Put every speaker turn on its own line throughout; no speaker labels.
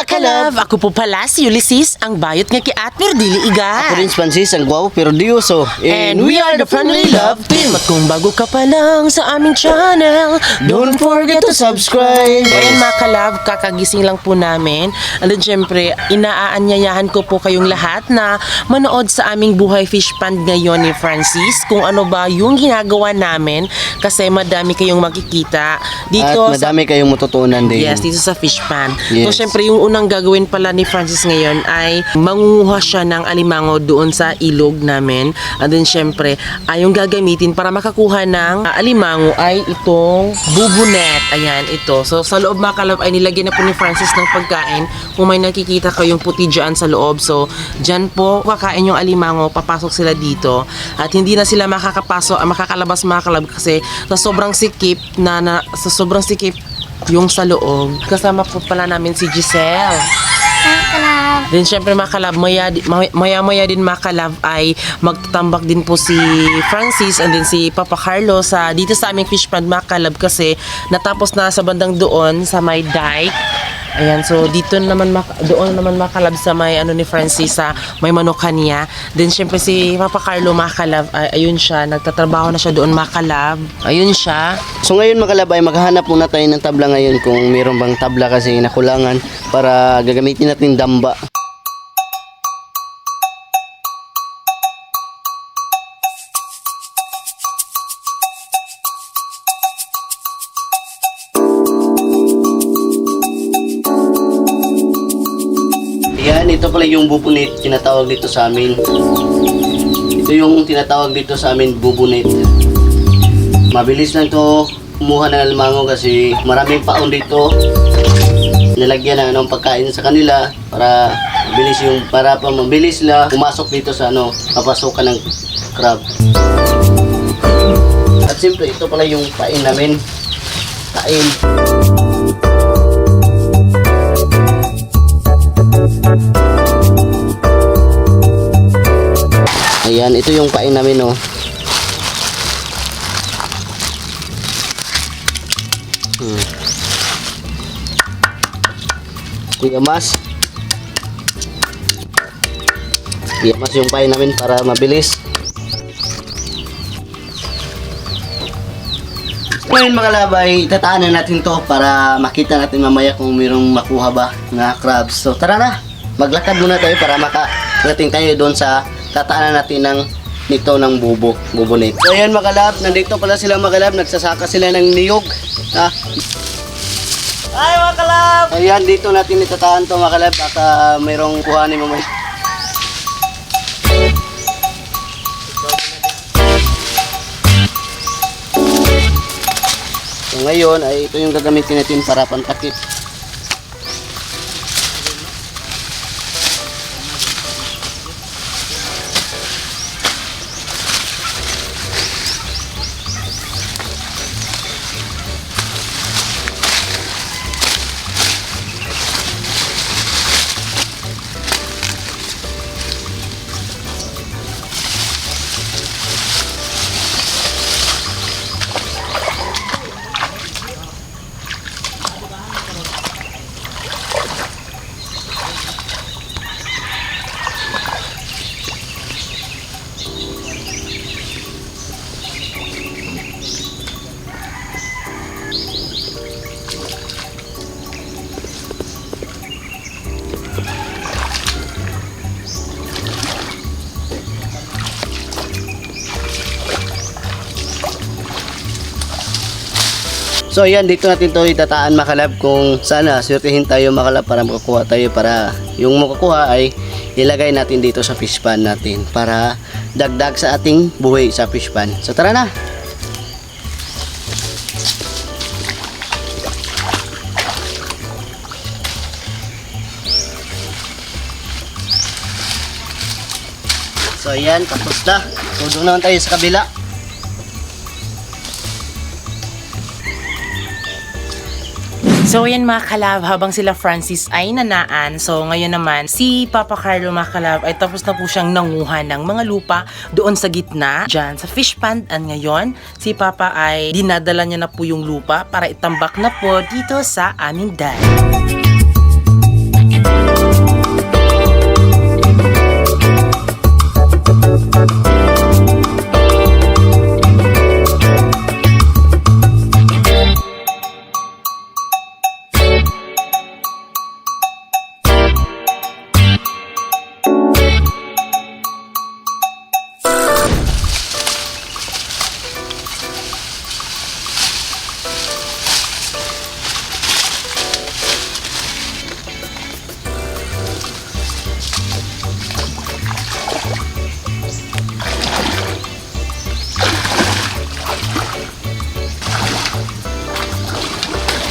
Kalab, ako po pala si Ulysses, ang bayot nga kiat pero dili iga.
Ako rin Francis, ang gwapo pero diyoso.
And we are the Friendly Love Team. At kung bago ka pa lang sa aming channel, don't forget to subscribe. Ayan mga kalab, kakagising lang po namin. And then syempre, inaaanyayahan ko po kayong lahat na manood sa aming Buhay Fish Pond ngayon ni Francis. Kung ano ba yung ginagawa namin kasi madami kayong makikita dito.
At madami kayong matutunan din.
Yes, dito sa fish pond.
Yes.
So, syempre, yung unang gagawin pala ni Francis ngayon ay mangunguha siya ng alimango doon sa ilog namin. And then, syempre, yung gagamitin para makakuha ng alimango ay itong bubunet. Ayan, ito. So, sa loob mga kalab ay nilagyan na po ni Francis ng pagkain. Kung may nakikita kayong puti dyan sa loob. So, dyan po kakain yung alimango, papasok sila dito. At hindi na sila makakalabas mga kalab kasi sa sobrang sikip yung sa loob. Kasama po pala namin si Giselle. Then syempre mga kalab, maya din mga kalab ay magtatambak din po si Francis and then si Papa Carlos dito sa aming fish pond mga kalab kasi natapos na sa bandang doon sa may dike. Ayan, so dito naman doon naman makalab sa may ni Francis may manukan niya. Then syempre si Papa Carlo makalab, ayun siya, nagtatrabaho na siya doon makalab. Ayun siya.
So ngayon makalab ay maghahanap muna tayo ng tabla ngayon kung mayroon bang tabla kasi nakulangan para gagamitin natin damba. Yan, ito pala yung bubunit, tinatawag dito sa amin. Ito yung tinatawag dito sa amin, bubunit. Mabilis lang to kumuha ng alimango kasi maraming paon dito. Nilagyan ng anong pagkain sa kanila para mabilis la pumasok dito sa papasukan ng crab. At siyempre, ito pala yung pain namin. Pain. Ayan, ito yung pain namin, oh. Iyamas yung pain namin para mabilis. Ngayon mga labay, tataanan natin to para makita natin mamaya kung mayroong makuha ba na crabs. So tara na, maglakad muna tayo para makarating tayo doon sa tataanan natin nito ng bubunit. So ayan mga kalab, nandito pala sila mga kalab, nagsasaka sila ng niyog. Ay mga kalab! Ayan, dito natin itataan to mga kalab, baka mayroong kuhanin mamaya. So ngayon ay ito yung gagamitin natin para pantakip. So ayan, dito natin to itataan makalab kung sana swertihin tayo makalab para makakuha tayo, para yung makakuha ay ilagay natin dito sa fish pan natin para dagdag sa ating buhay sa fish pan. So tara na! So ayan, tapos na. So doon naman tayo sa kabila.
So yan mga kalab, habang sila Francis ay nanaan, so ngayon naman si Papa Carlo mga kalab ay tapos na po siyang nanguha ng mga lupa doon sa gitna, dyan sa fish pond. At ngayon, si Papa ay dinadala niya na po yung lupa para itambak na po dito sa aming dam.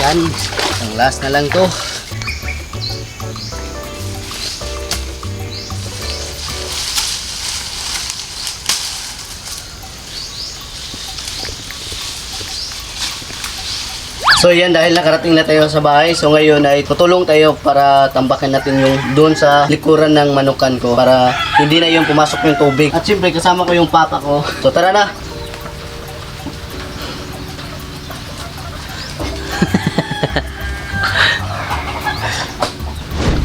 Yan, ang last na lang to. So yan, dahil nakarating na tayo sa bahay, so ngayon ay tutulong tayo para tambakan natin yung doon sa likuran ng manukan ko para hindi na yung pumasok yung tubig. At siyempre kasama ko yung papa ko. So tara na!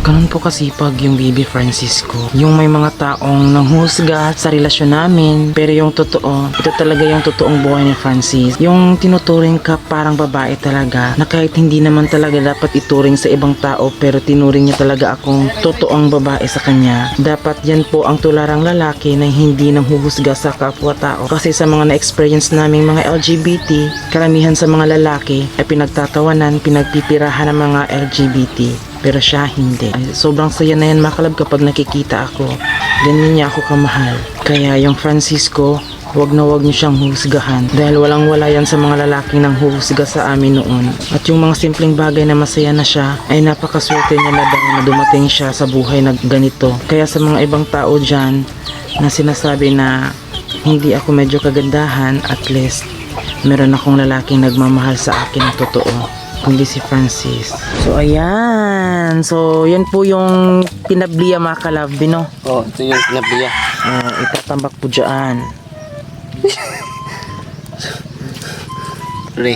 Ganun po kasipag yung baby Francisco. Yung may mga taong nanghusga sa relasyon namin. Pero yung totoo, ito talaga yung totoong buhay ni Francis. Yung tinuturing ka parang babae talaga. Na kahit hindi naman talaga dapat ituring sa ibang tao, pero tinuring niya talaga akong totoong babae sa kanya. Dapat yan po ang tularang lalaki na hindi nanghuhusga sa kapwa-tao. Kasi sa mga na-experience naming mga LGBT, karamihan sa mga lalaki ay pinagtatawanan, pinagpipirahan ng mga LGBT. Pero siya hindi. Ay, sobrang saya na yan mga kalab kapag nakikita ako. Ganyan niya ako kamahal. Kaya yung Francisco, wag na wag niyo siyang husgahan. Dahil walang wala yan sa mga lalaking nang huhusga sa amin noon. At yung mga simpleng bagay na masaya na siya, ay napakaswerte niya na dahil na dumating siya sa buhay na ganito. Kaya sa mga ibang tao dyan, na sinasabi na hindi ako medyo kagandahan, at least meron akong lalaking nagmamahal sa akin na totoo, kundi si Francis. So ayan, so yan po yung pinabliya mga kalabbi, no?
Oh, ito yung pinabliya.
Itatambak po dyan.
Re,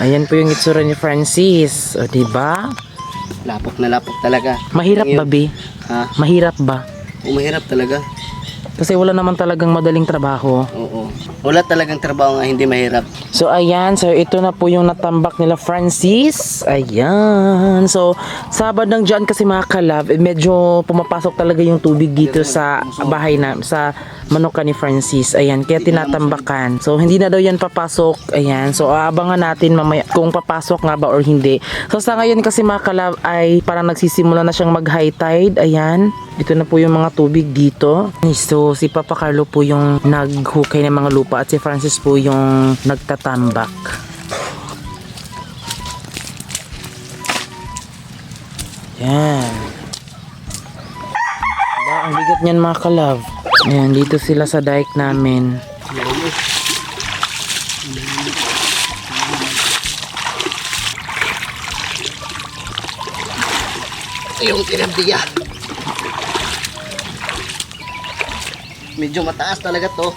Ayan po yung itsura ni Francis. O diba?
lapok na lapok talaga.
Mahirap ba, Bi?
Ha?
Mahirap ba?
Umahirap talaga.
Kasi wala naman talagang madaling trabaho.
Oo. Wala talagang trabaho nga hindi mahirap.
So ayan, so ito na po yung natambak nila Francis. Ayan. So sa bandang dyan kasi mga kalab, medyo pumapasok talaga yung tubig dito sa bahay na, sa manukan ni Francis. Ayan, kaya tinatambakan. So hindi na daw yan papasok. Ayan. So aabangan natin mamaya kung papasok nga ba or hindi. So sa ngayon kasi mga kalab ay parang nagsisimula na siyang mag high tide. Ayan. Ito na po yung mga tubig dito. So si Papa Carlo po yung naghukay ng mga lupa at si Francis po yung nagtatambak. Yan. Diba, ang bigat niyan mga kalab. Ayan, dito sila sa dike namin.
Ito yung pinabliya. Medyo mataas talaga to.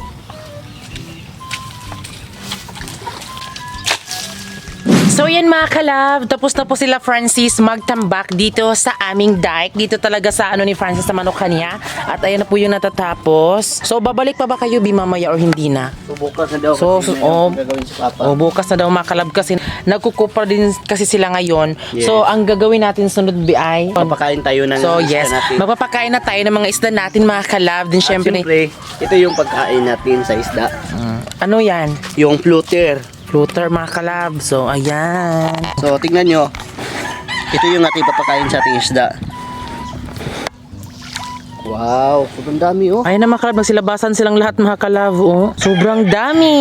So yan mga kalab, tapos na po sila Francis magtambak dito sa aming dike. Dito talaga sa ano ni Francis sa manukan niya. At ayan na po yung natatapos. So babalik pa ba kayo mamaya or hindi na?
So bukas na daw.
So,
kasi may gagawin si Papa.
bukas na daw mga kalab kasi nagkukupra din kasi sila ngayon.
Yes.
So ang gagawin natin sunod ay
Papakain tayo ng
So
isda
yes,
natin.
magpapakain na tayo ng mga isda natin mga kalab. Din
At
syempre,
siyempre, ito yung pagkain natin sa isda.
ano yan?
Yung floater.
Floater mga kalab. So ayan.
So tingnan nyo. Ito yung ating papakain sa ating isda. Wow, sobrang dami oh.
Ayun na mga kalab, nagsilabasan silang lahat mga kalab. Oh. Sobrang dami.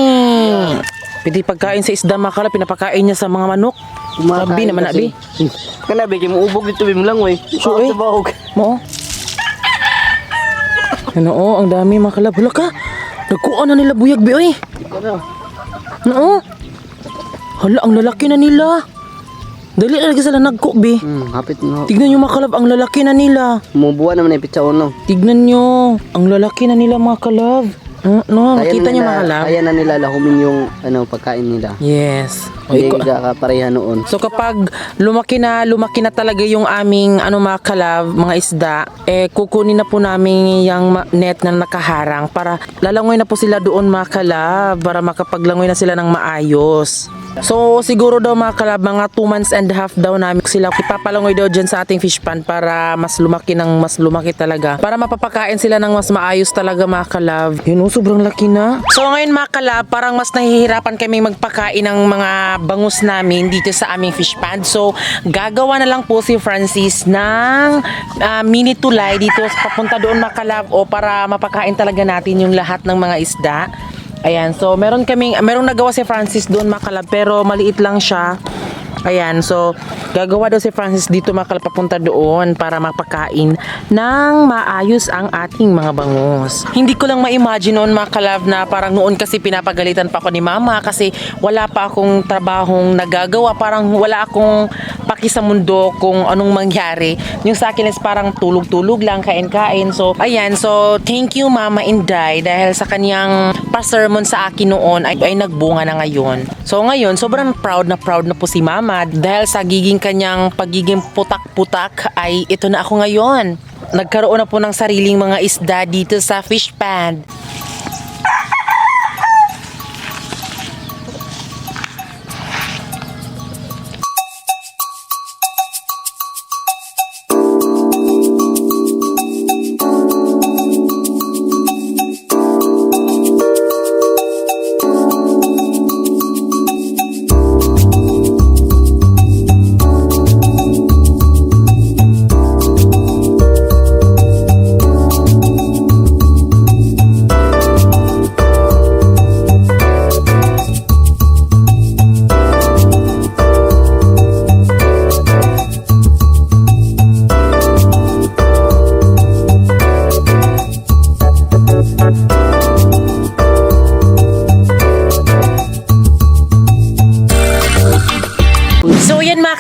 Pwede pagkain sa isda mga kalab, pinapakain niya sa mga manok. Sabi naman
kasi.
nabi.
Kanabi, kimuubog dito bim lang wey.
So, eh.
Sa bahog.
Mo. Ano oh, ang dami mga kalab. Hala ka. Nagkuha na nila buyag bi oy.
Ito na.
No. Hala, ang lalaki na nila. Dali lagi sila nagkubi.
Hapit mo.
Tignan nyo mga kalab, ang lalaki na nila.
Mubuha naman yung pizza uno.
Tignan nyo, ang lalaki na nila mga kalab. No, nakita nyo mga kalab?
Kaya na nila lahumin yung pagkain nila.
Yes.
Hindi kapareha noon.
So kapag lumaki na talaga yung aming mga kalab, mga isda, kukunin na po namin yung net na nakaharang para lalangoy na po sila doon mga kalab para makapaglangoy na sila ng maayos. So siguro daw mga kalab, mga 2 months and a half daw namin sila ipapalangoy daw dyan sa ating fish pond para mas lumaki talaga. Para mapapakain sila ng mas maayos talaga mga kalab. Yun sobrang laki na. So ngayon mga kalab, parang mas nahihirapan kami magpakain ng mga bangus namin dito sa aming fish pond. So gagawa na lang po si Francis ng mini tulay dito papunta doon mga kalab o para mapakain talaga natin yung lahat ng mga isda. Ayan, so merong nagawa si Francis doon mga kalab pero maliit lang siya. Ayan, so gagawa daw si Francis dito mga kalab papunta doon para mapakain ng maayos ang ating mga bangus. Hindi ko lang ma-imagine noon mga kalab na parang noon kasi pinapagalitan pa ako ni mama kasi wala pa akong trabahong nagagawa. Parang wala akong paki sa mundo kung anong mangyari. Yung sa akin is parang tulog-tulog lang, kain-kain. So, ayan. So, thank you Mama Inday dahil sa kanyang pa-sermon sa akin noon ay nagbunga na ngayon. So, ngayon, sobrang proud na po si Mama dahil sa pagiging putak-putak ay ito na ako ngayon. Nagkaroon na po ng sariling mga isda dito sa fish pond.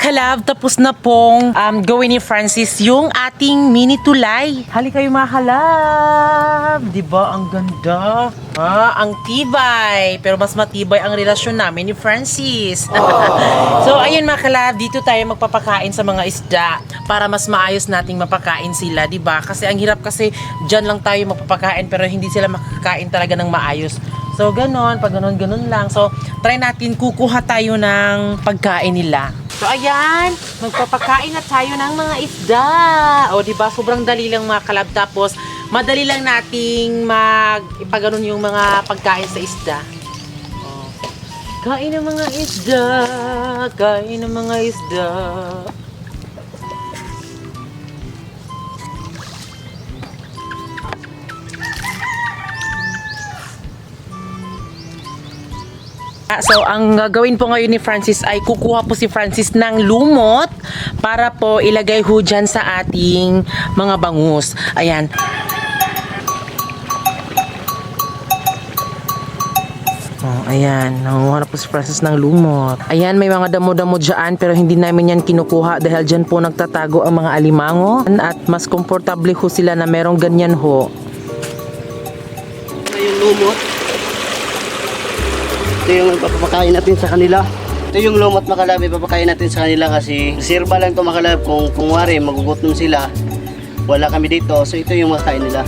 Kalab, tapos na pong gawin ni Francis yung ating mini tulay. Halika kayo mga kalab. Diba? Ang ganda. Ang tibay. Pero mas matibay ang relasyon namin ni Francis. So, ayun mga kalab, dito tayo magpapakain sa mga isda para mas maayos nating mapakain sila, diba? Kasi ang hirap kasi dyan lang tayo magpapakain pero hindi sila makakain talaga ng maayos. So, ganon. Pag ganon lang. So, try natin kukuha tayo ng pagkain nila. So, ayan. Magpapakain na tayo ng mga isda. O, diba? Sobrang dali lang mga kalab. Tapos, madali lang nating ipaganon yung mga pagkain sa isda. O, kain ng mga isda. Kain ng mga isda. So, ang gagawin po ngayon ni Francis ay kukuha po si Francis ng lumot para po ilagay ho dyan sa ating mga bangus. Ayan. Oh, ayan. Nanguha na po si Francis ng lumot. Ayan, may mga damo-damo dyan pero hindi namin yan kinukuha dahil dyan po nagtatago ang mga alimango at mas komportable ho sila na merong ganyan ho.
Yung lumot. Ito yung papakain natin sa kanila. Ito yung lumot makalab, ipapakain natin sa kanila kasi sirba lang ito makalab kung wari magugutom sila. Wala kami dito, so ito yung makain nila.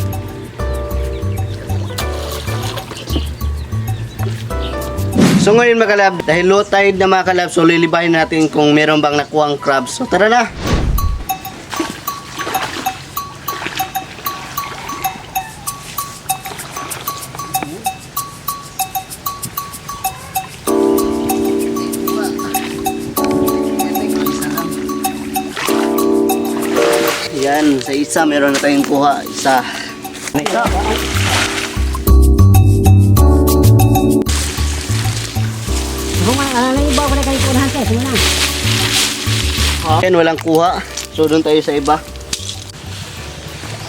So ngayon makalab, dahil low tide na makalab, so lilibahin natin kung meron bang nakuhang crabs. So tara na! Yan, sa isa meron na tayong kuha. Isa. Yan, walang kuha. So doon tayo sa iba.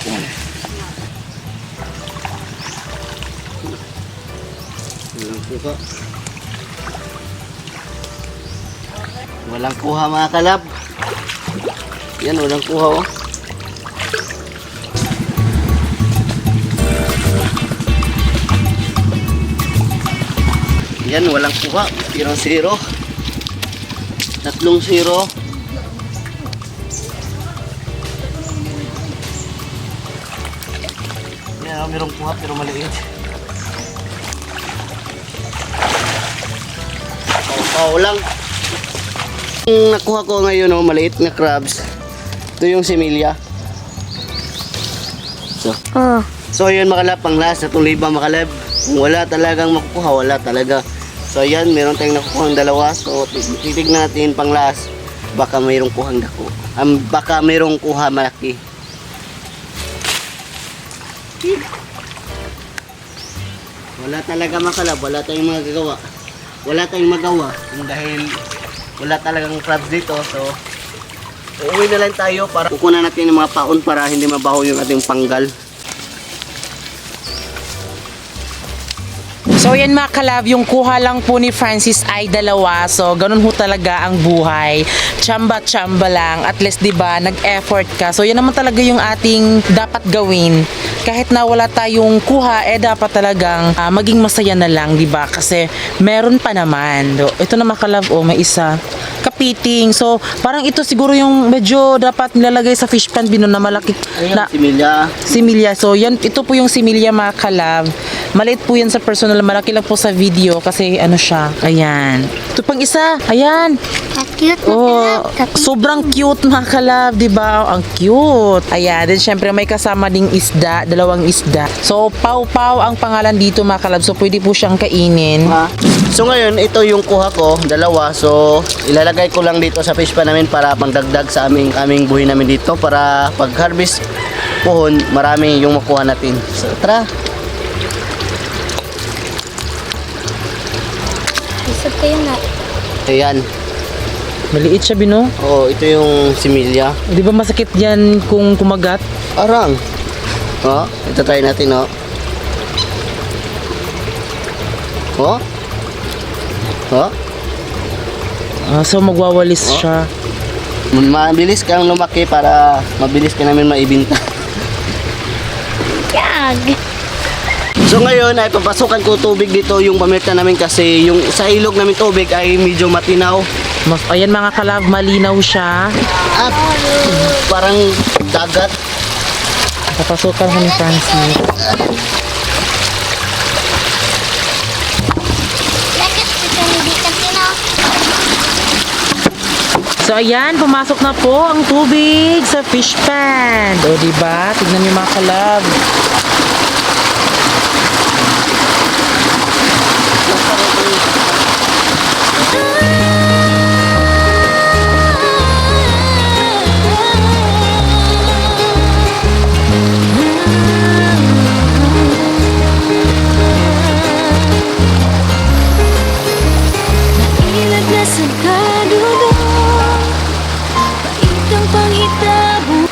Yan. Walang kuha. Walang kuha mga kalab. Yan, walang kuha oh. Yan, walang kuha. 0-0. 3-0. Yan, mayroong kuha pero maliit. Oo lang. Yung nakuha ko ngayon oh, maliit na crabs. Ito yung similya. So yun makalab, pang last na tuliba makalab. Kung wala talagang makukuha, wala talaga. So yan, meron tayong nakukuha ng dalawa. So titignan natin pang last. Baka mayroong kuhang dako. Baka mayroong kuha malaki. Wala talaga makalab, wala tayong magagawa. Wala tayong magawa dahil wala talagang crabs dito. So uuwi na lang tayo para kukunan natin ng mga paon para hindi mabaho yung ating panggal.
So yan mga kalab, yung kuha lang po ni Francis ay dalawa. So ganun ho talaga ang buhay. Tsamba-tsamba lang. At least 'di ba, nag-effort ka. So yan naman talaga yung ating dapat gawin. Kahit na wala tayong kuha, dapat talagang maging masaya na lang, 'di ba? Kasi meron pa naman. Ito na mga kalab, may isa. Kapiting. So parang ito siguro yung medyo dapat nilalagay sa fish pan binon na malaki na
Similya.
similya. So yan, ito po yung similya mga kalab. Maliit po yan sa personal, malaki lang po sa video kasi ano siya. Ayan. Ito pang isa. Ayan.
Cute na
Oh, sobrang cute mga kalab, 'di ba? Ang cute. Ayan, then syempre may kasama ding isda, dalawang isda. So Pau-Pau ang pangalan dito mga kalab. So pwede po siyang kainin.
So ngayon, ito yung kuha ko, dalawa. So ilalagay ko lang dito sa fish pan namin para pangdagdag sa aming buhay namin dito para pag harvest pohon, marami yung makuha natin. So tara.
Isip kayo na.
Ayan.
Maliit siya, Bino.
Oh, ito yung similya.
'Di ba masakit 'yan kung kumagat?
Arang. Oh, ito try natin, oh. Oh. Oh.
So magwawalis siya.
Mabilis kang lumaki para mabilis ka namin maibinta.
Yag!
So ngayon ay papasukan ko tubig dito yung pamirta namin kasi yung sa ilog namin tubig ay medyo matinaw.
Ayan mga kalab, malinaw siya.
At parang dagat.
Papasukan ko ni Francis.
Bakit ito hindi ka tinaw?
So ayan, pumasok na po ang tubig sa fish pan. O diba? Tignan niyo mga kalab.